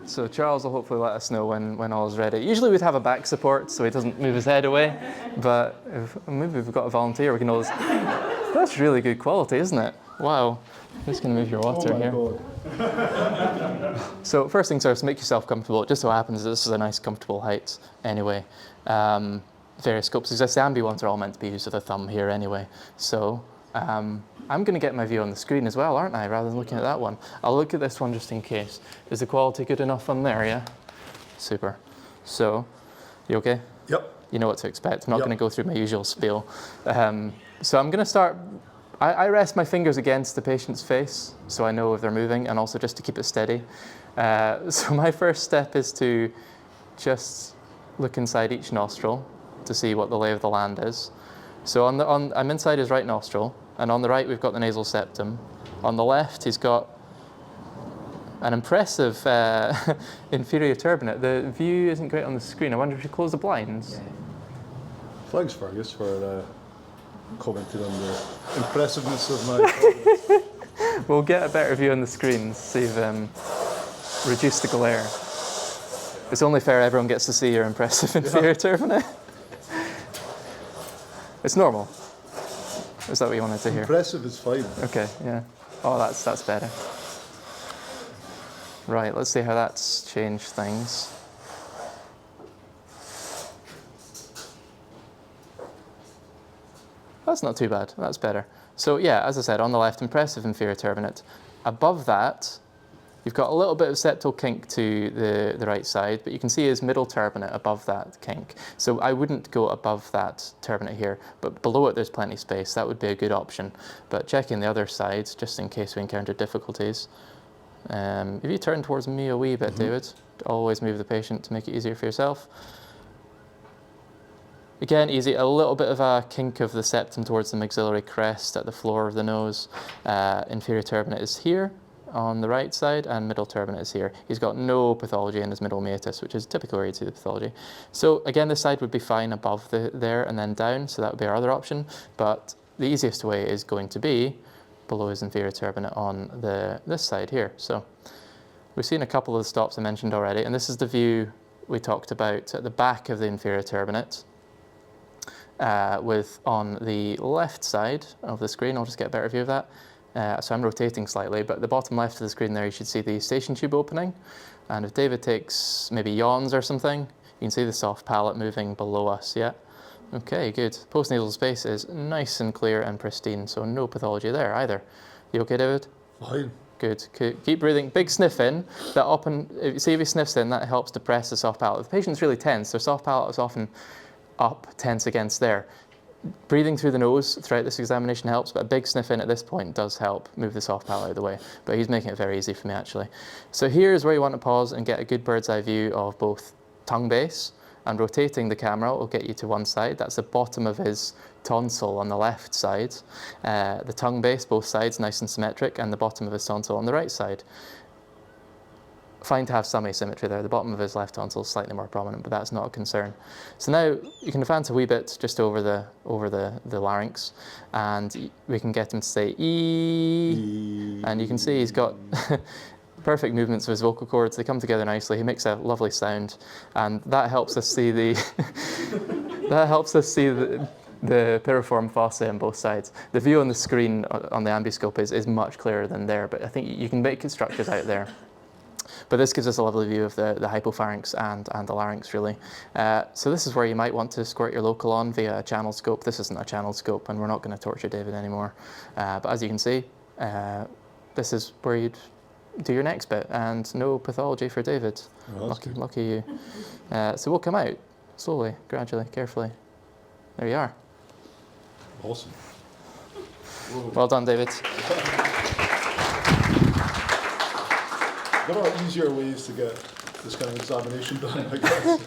So Charles will hopefully let us know when all is ready. Usually we'd have a back support so he doesn't move his head away, but maybe we've got a volunteer, we can always... That's really good quality, isn't it? Wow. I'm just going to move your water here. God. So first things first, make yourself comfortable. It just so happens that this is a nice comfortable height anyway. Various scopes exist. The ambi ones are all meant to be used with a thumb here anyway. So I'm going to get my view on the screen as well, aren't I, rather than looking at that one. I'll look at this one just in case. Is the quality good enough on there, yeah? Super. So, you okay? Yep. You know what to expect. I'm not going to go through my usual spiel. So I'm going to start... I rest my fingers against the patient's face so I know if they're moving, and also just to keep it steady. So my first step is to just look inside each nostril to see what the lay of the land is. So I'm inside his right nostril, and on the right we've got the nasal septum. On the left he's got an impressive inferior turbinate. The view isn't great on the screen. I wonder if you close the blinds. Thanks, Fergus, for commenting on the impressiveness of my... We'll get a better view on the screen, see if reduce the glare. It's only fair everyone gets to see your impressive inferior turbinate. It's normal. Is that what you wanted to hear? Impressive is fine. Okay, yeah. Oh, that's better. Right, let's see how that's changed things. That's not too bad, that's better. So yeah, as I said, on the left, impressive inferior turbinate. Above that, you've got a little bit of septal kink to the right side, but you can see his middle turbinate above that kink. So I wouldn't go above that turbinate here, but below it there's plenty of space. That would be a good option. But checking the other side, just in case we encounter difficulties. If you turn towards me a wee bit, David, always move the patient to make it easier for yourself. Again, easy, a little bit of a kink of the septum towards the maxillary crest at the floor of the nose. Inferior turbinate is here on the right side, and middle turbinate is here. He's got no pathology in his middle meatus, which is typically where you'd see the pathology. So again, this side would be fine above there and then down, so that would be our other option. But the easiest way is going to be below his inferior turbinate on this side here. So we've seen a couple of the stops I mentioned already, and this is the view we talked about at the back of the inferior turbinate. With on the left side of the screen, I'll just get a better view of that. So I'm rotating slightly, but the bottom left of the screen there, you should see the station tube opening. And if David takes maybe yawns or something, you can see the soft palate moving below us, yeah? Okay, good. Postnasal space is nice and clear and pristine, so no pathology there either. You okay, David? Fine. Good. Keep breathing. Big sniff in. See if he sniffs in, that helps depress the soft palate. If the patient's really tense, their soft palate is often up, tense against there. Breathing through the nose throughout this examination helps, but a big sniff in at this point does help move the soft palate out of the way. But he's making it very easy for me, actually. So here's where you want to pause and get a good bird's eye view of both tongue base, and rotating the camera will get you to one side. That's the bottom of his tonsil on the left side. The tongue base, both sides, nice and symmetric, and the bottom of his tonsil on the right side. Fine to have some asymmetry there. The bottom of his left tonsil is slightly more prominent, but that's not a concern. So now you can advance a wee bit just over the larynx, and we can get him to say E. And you can see he's got perfect movements of his vocal cords. They come together nicely. He makes a lovely sound, and that helps us see the the piriform fossa on both sides. The view on the screen on the ambiscope is much clearer than there, but I think you can make structures out there. But this gives us a lovely view of the hypopharynx and the larynx, really. So this is where you might want to squirt your local on via a channel scope. This isn't a channel scope, and we're not going to torture David anymore. But as you can see, this is where you'd do your next bit, and no pathology for David. Oh, lucky you. So we'll come out slowly, gradually, carefully. There you are. Awesome. Well done, David. There are easier ways to get this kind of examination done, I guess.